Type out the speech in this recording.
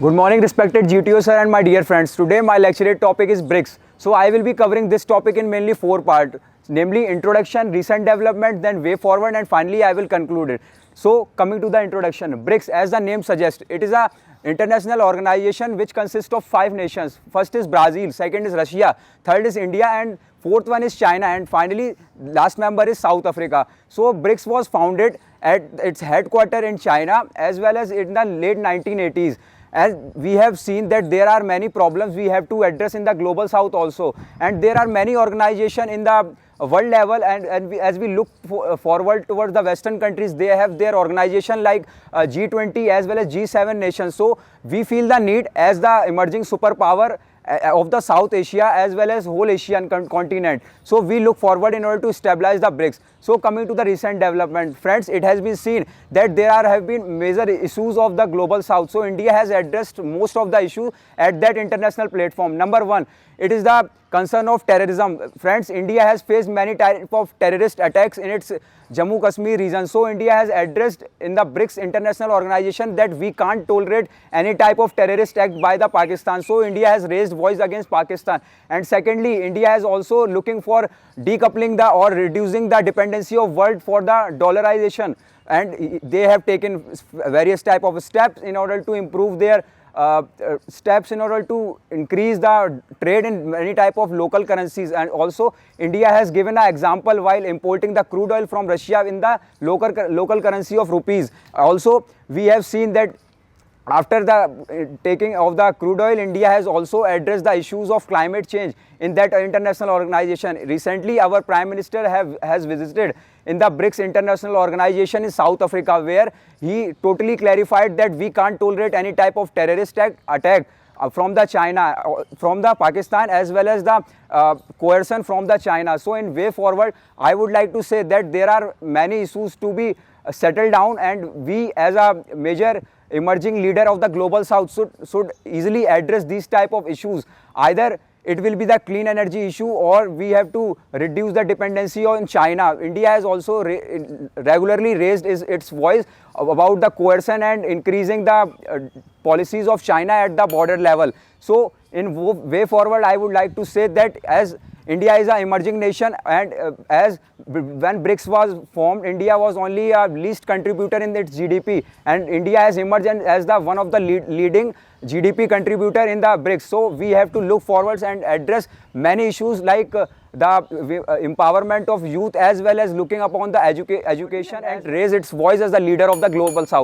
Good morning, respected GTO sir and my dear friends. Today my lecture topic is BRICS. So I will be covering this topic in mainly four parts, namely introduction, recent development, then way forward, and finally I will conclude it. So coming to the introduction, BRICS, as the name suggests, it is a international organization which consists of 5 nations. First is Brazil, second is Russia, third is India, and fourth one is China, and finally last member is South Africa. So BRICS was founded at its headquarters in China as well as in the late 1980s. As we have seen that there are many problems we have to address in the global south also, and there are many organizations in the world level, and as we look forward towards the western countries, they have their organization like G20 as well as G7 nations. So we feel the need as the emerging superpower of the South Asia as well as whole Asian continent. So we look forward in order to stabilize the BRICS. So coming to the recent development, friends, it has been seen that there have been major issues of the global south. So India has addressed most of the issues at that international platform. Number one, it is the concern of terrorism. Friends, India has faced many types of terrorist attacks in its Jammu Kashmir region. So India has addressed in the BRICS international organization that we can't tolerate any type of terrorist act by the Pakistan. So India has raised voice against Pakistan. And secondly, India is also looking for decoupling the or reducing the dependency of world for the dollarization. And they have taken various type of steps in order to improve their steps in order to increase the trade in many type of local currencies. And also India has given an example while importing the crude oil from Russia in the local currency of rupees. Also we have seen that after the taking of the crude oil, India has also addressed the issues of climate change in that international organization. Recently, our Prime Minister has visited in the BRICS international organization in South Africa, where he totally clarified that we can't tolerate any type of terrorist attack from the China, from the Pakistan, as well as the coercion from the China. So in way forward, I would like to say that there are many issues to be settled down, and we as a major emerging leader of the global south should easily address these type of issues. Either it will be the clean energy issue, or we have to reduce the dependency on China. India has also regularly raised its voice about the coercion and increasing the policies of China at the border level. So in way forward, I would like to say that as India is an emerging nation, and as when BRICS was formed, India was only a least contributor in its GDP, and India has emerged as the one of the leading GDP contributor in the BRICS. So we have to look forwards and address many issues like the empowerment of youth, as well as looking upon the education and raise its voice as the leader of the global south.